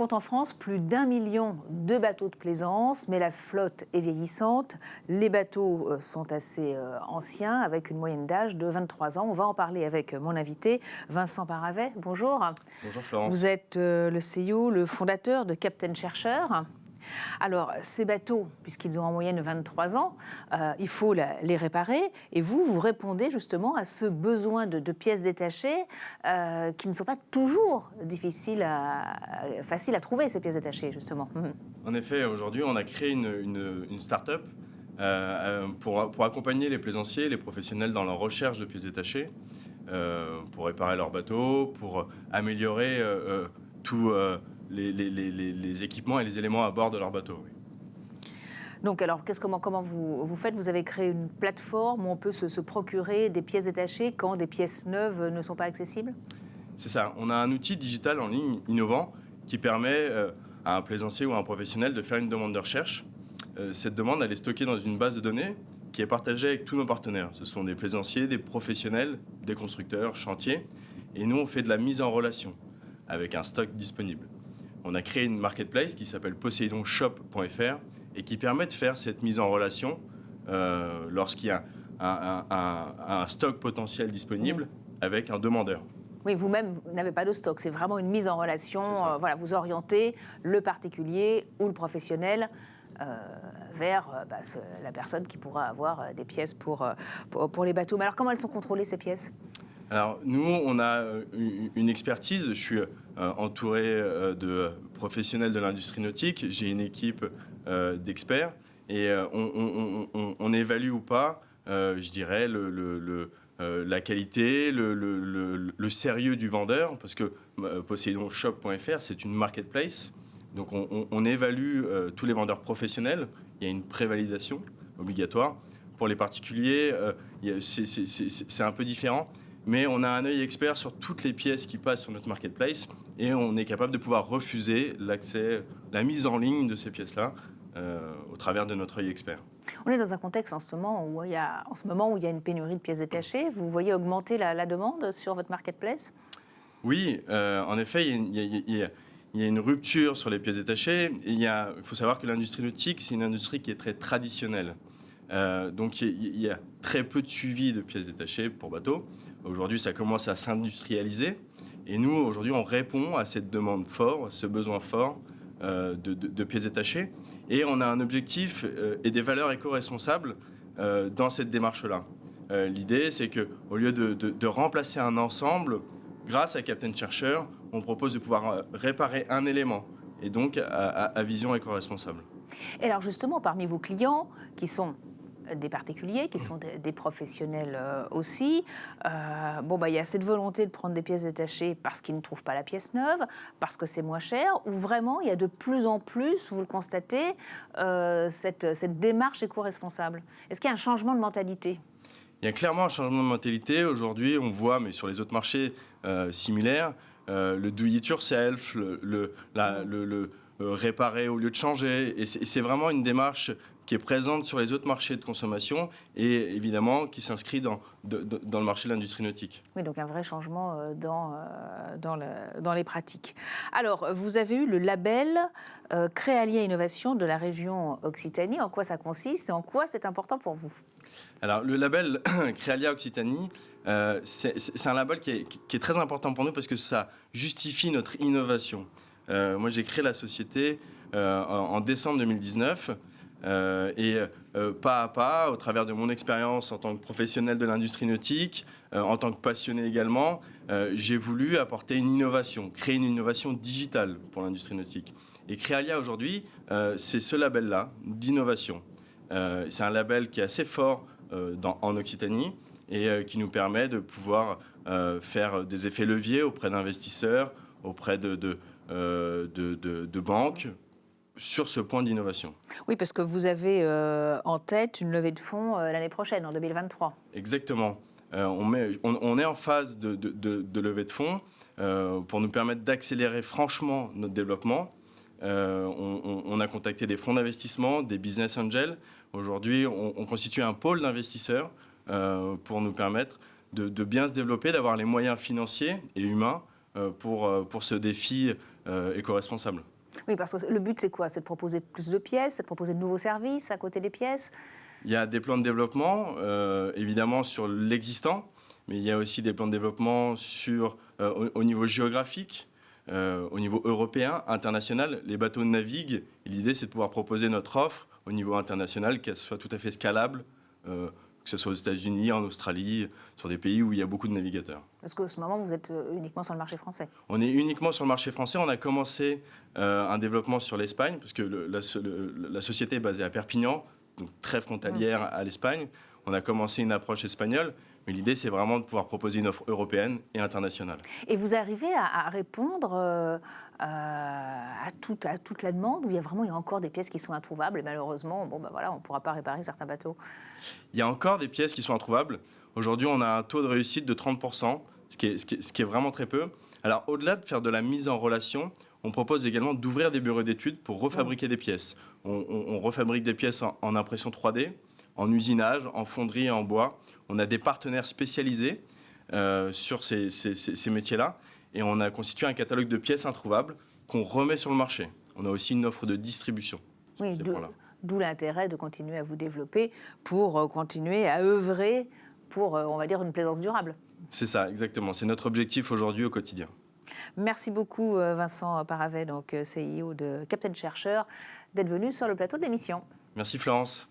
compte en France plus d'1 million de bateaux de plaisance, mais la flotte est vieillissante. Les bateaux sont assez anciens, avec une moyenne d'âge de 23 ans. On va en parler avec mon invité, Vincent Paravet. Bonjour. Bonjour Florence. Vous êtes le CEO, le fondateur de Captain Chercheur. Alors, ces bateaux, puisqu'ils ont en moyenne 23 ans, il faut les réparer. Et vous répondez justement à ce besoin de pièces détachées qui ne sont pas toujours faciles à trouver, ces pièces détachées, justement. En effet, aujourd'hui, on a créé une start-up pour accompagner les plaisanciers, les professionnels dans leur recherche de pièces détachées, pour réparer leurs bateaux, pour améliorer tous les équipements et les éléments à bord de leur bateau. Oui. Donc, alors, comment vous faites? Vous avez créé une plateforme où on peut se procurer des pièces détachées quand des pièces neuves ne sont pas accessibles? C'est ça. On a un outil digital en ligne innovant qui permet à un plaisancier ou à un professionnel de faire une demande de recherche. Cette demande, elle est stockée dans une base de données qui est partagée avec tous nos partenaires. Ce sont des plaisanciers, des professionnels, des constructeurs, chantiers. Et nous, on fait de la mise en relation avec un stock disponible. On a créé une marketplace qui s'appelle poseidonshop.fr et qui permet de faire cette mise en relation lorsqu'il y a un stock potentiel disponible avec un demandeur. Oui, vous-même, vous n'avez pas de stock. C'est vraiment une mise en relation. Voilà, vous orientez le particulier ou le professionnel vers la personne qui pourra avoir des pièces pour les bateaux. Mais alors, comment elles sont contrôlées, ces pièces ? Alors, nous, on a une expertise. Je suis entouré de professionnels de l'industrie nautique. J'ai une équipe d'experts. Et on évalue ou pas, je dirais, la qualité, le sérieux du vendeur. Parce que poseidonshop.fr, c'est une marketplace. Donc, on évalue tous les vendeurs professionnels. Il y a une prévalidation obligatoire. Pour les particuliers, c'est un peu différent. Mais on a un œil expert sur toutes les pièces qui passent sur notre marketplace et on est capable de pouvoir refuser l'accès, la mise en ligne de ces pièces-là au travers de notre œil expert. On est dans un contexte en ce moment où il y a une pénurie de pièces détachées. Vous voyez augmenter la demande sur votre marketplace ? Oui, en effet, il y a une rupture sur les pièces détachées. Il faut savoir que l'industrie nautique, c'est une industrie qui est très traditionnelle. Donc il y a très peu de suivi de pièces détachées pour bateaux. Aujourd'hui, ça commence à s'industrialiser. Et nous, aujourd'hui, on répond à cette demande forte, ce besoin fort de pièces détachées. Et on a un objectif et des valeurs éco-responsables dans cette démarche-là. L'idée, c'est qu'au lieu de remplacer un ensemble, grâce à Captain Chercheur, on propose de pouvoir réparer un élément. Et donc à vision éco-responsable. Et alors justement, parmi vos clients, qui sont des particuliers, qui sont des professionnels aussi, il y a cette volonté de prendre des pièces détachées parce qu'ils ne trouvent pas la pièce neuve, parce que c'est moins cher, ou vraiment il y a de plus en plus, vous le constatez, cette démarche éco-responsable. Est-ce qu'il y a un changement de mentalité ? Il y a clairement un changement de mentalité. Aujourd'hui, on voit, mais sur les autres marchés similaires, le do it yourself, le réparer au lieu de changer. Et c'est vraiment une démarche qui est présente sur les autres marchés de consommation et évidemment qui s'inscrit dans le marché de l'industrie nautique. Oui, donc un vrai changement dans les pratiques. Alors, vous avez eu le label Créalia Innovation de la région Occitanie. En quoi ça consiste et en quoi c'est important pour vous ? Alors, le label Créalia Occitanie, c'est un label qui est très important pour nous parce que ça justifie notre innovation. Moi, j'ai créé la société en décembre 2019 pas à pas, au travers de mon expérience en tant que professionnel de l'industrie nautique, en tant que passionné également, j'ai voulu apporter une innovation, créer une innovation digitale pour l'industrie nautique. Et Créalia aujourd'hui, c'est ce label-là d'innovation. C'est un label qui est assez fort en Occitanie et qui nous permet de pouvoir faire des effets leviers auprès d'investisseurs, auprès de banques, sur ce point d'innovation. Oui, parce que vous avez en tête une levée de fonds l'année prochaine, en 2023. Exactement. On est en phase de levée de fonds pour nous permettre d'accélérer franchement notre développement. On a contacté des fonds d'investissement, des business angels. Aujourd'hui, on constitue un pôle d'investisseurs pour nous permettre de bien se développer, d'avoir les moyens financiers et humains pour ce défi éco-responsable. Oui, parce que le but, c'est quoi? C'est de proposer plus de pièces, c'est de proposer de nouveaux services à côté des pièces? Il y a des plans de développement, évidemment, sur l'existant, mais il y a aussi des plans de développement au niveau géographique, au niveau européen, international. Les bateaux naviguent, et l'idée, c'est de pouvoir proposer notre offre au niveau international, qu'elle soit tout à fait scalable, que ce soit aux États-Unis, en Australie, sur des pays où il y a beaucoup de navigateurs. Parce qu'en ce moment, vous êtes uniquement sur le marché français. On est uniquement sur le marché français. On a commencé un développement sur l'Espagne, parce que la société est basée à Perpignan, donc très frontalière à l'Espagne. On a commencé une approche espagnole, mais l'idée, c'est vraiment de pouvoir proposer une offre européenne et internationale. Et vous arrivez à répondre à toute la demande, où il y a encore des pièces qui sont introuvables, et malheureusement, on ne pourra pas réparer certains bateaux? Il y a encore des pièces qui sont introuvables. Aujourd'hui, on a un taux de réussite de 30%, ce qui est vraiment très peu. Alors, au-delà de faire de la mise en relation, on propose également d'ouvrir des bureaux d'études pour refabriquer des pièces. On refabrique des pièces en impression 3D, en usinage, en fonderie et en bois. On a des partenaires spécialisés sur ces métiers-là, et on a constitué un catalogue de pièces introuvables qu'on remet sur le marché. On a aussi une offre de distribution. Oui, d'où l'intérêt de continuer à vous développer pour continuer à œuvrer pour, on va dire, une plaisance durable. C'est ça, exactement. C'est notre objectif aujourd'hui au quotidien. Merci beaucoup Vincent Paravet, donc CIO de Captain Chercheur, d'être venu sur le plateau de l'émission. Merci Florence.